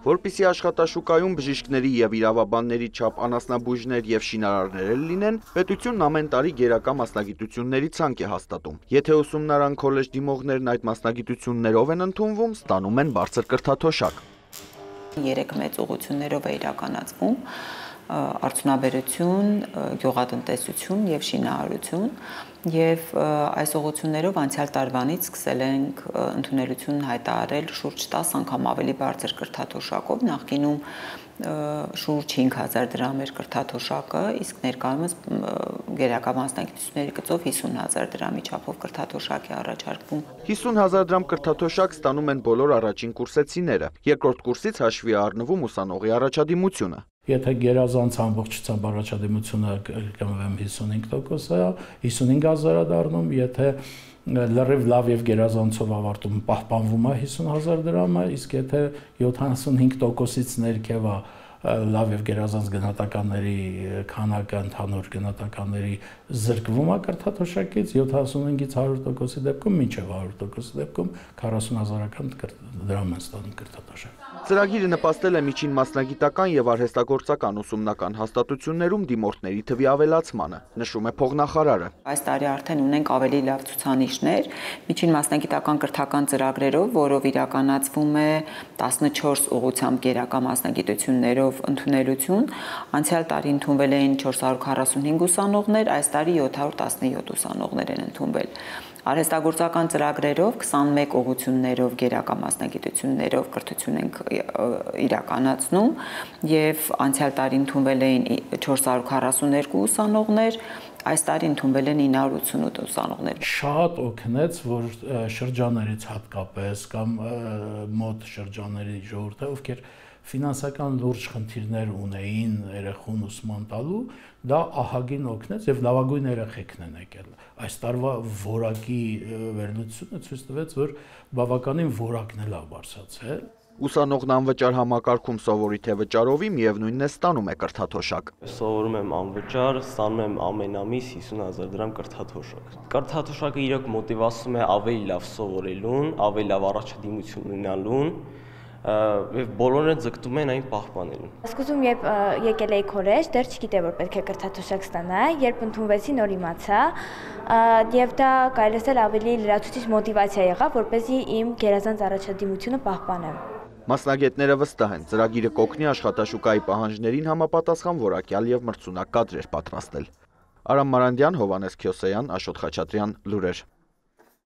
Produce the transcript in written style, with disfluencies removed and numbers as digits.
Որպեսզի աշխատաշուկայում բժիշկների և իրավաբանների չափ անասնաբույժներ և շինարարներ լինեն, պետությունն ամեն տարի գերակա մասնագիտությունների ցանկ է հաստատում։ Եթե ուսումնարան քոլեջ դիմողներն այդ մասնագիտություններով են ընդունվում, ստանում են բարձր կրթաթոշակ։ 3 մեծ ուղղություններով է իրականացվում. արդյունաբերություն, գյուղատնտեսություն և շինարարություն, և այս ուղղություններով անցյալ տարվանից սկսել ենք ընդունելություն հայտարարել շուրջ 10 անգամ ավելի բարձր կրթաթոշակով, նախկինում շուրջ 5000 դրամ էր կրթաթոշակը, իսկ ներկայումս գերակա մասնագիտությունների գծով 50,000 դրամի չափով կրթաթոշակ է առաջարկվում։ 50,000 դրամ կրթաթոշակ ստանում են բոլոր առաջին կուրսեցիները, երկրորդ կուրսից հաշվի է առնվում ուսանողի առաջադիմությունը։ Եթե գերազանց ամբողջությամբ առաջադիմությունը կրկնվեմ 55% է, 55,000 է դառնում, եթե լրիվ լավ եւ գերազանցով ավարտում պահպանվում է 50,000 դրամը, իսկ եթե 75%-ից ներքև է լավ եւ գերազանց գնահատականների քանակը ընդհանուր գնահատականների զրկվում է կրթաթոշակից 75-ից 100%-ի դեպքում մինչև 100%-ի դեպքում 40,000-ական դրամ են ստանում կրթաթոշակ։ Ծրագիրը նպաստել է միջին մասնագիտական եւ արհեստագործական ուսումնական հաստատություններում դիմորդների թվի ավելացմանը, նշում է փոխնախարարը։ Այս տարի արդեն ունենք ավելի լավ ցուցանիշներ միջին մասնագիտական կրթական ծրագրերով, որով իրականացվում է 14 ուղղությամբ գերակա մասնագիտություններով ընդունելություն, անցյալ տարի ընդունվել էին 445 ուսանողներ, այս տարի 717 ուսանողներ են ընդունվել։ Արհեստագործական ծրագրերով 21 ուղղություններով գերակա մասնագիտություններով կրթություն ենք իրականացնում եւ անցյալ տարի ընդունվել էին 442 ուսանողներ, այս տարի ընդունվել են 988 ուսանողներ։ Շատ օգնեց, որ շրջաններից հատկապես կամ մոտ շրջանների ժողովուրդը, ովքեր ֆինանսական լուրջ խնդիրներ ունեին երեխուն ուսման տալու, դա ահագին օգնեց եւ լավագույն երեխեքն են եկել։ Այս տարվա որակի վերլուծությունը ցույց տվեց, որ բավականին որակն էլ է բարձրացել։ Ուսանողն անվճար համակարգում սովորի թե վճարովի, միևնույնն է ստանում է կրթաթոշակ։ Սովորում եմ անվճար, ստանում եմ ամեն ամիս 50,000 դրամ կրթաթոշակ։ Կրթաթոշակը իրոք մոտիվացնում է ավելի լավ սովորելուն, ավելի լավ առաջադիմություն ունենալուն, եւ բոլորը ձգտում են այն պահպանելուն։ Սկզբում երբ եկել էի քոլեջ, դեռ չգիտեի, որ պետք է կրթաթոշակ ստանայի, երբ ընդունվեցի, նոր իմացա, եւ դա կարելի է ավելի լրացուցիչ մոտիվացիա եղավ, որպեսզի իմ գերազանց առաջադիմությունը պահպանեմ։ Մասնագետները վստահ են, ծրագիրը կօգնի աշխատաշուկայի պահանջներին համապատասխան որակյալ եւ մրցունակ կադրեր պատրաստել։ Արամ Մարանդյան, Հովհաննես Քյոսեյան, Աշոտ Խաչատրյան, լուրեր։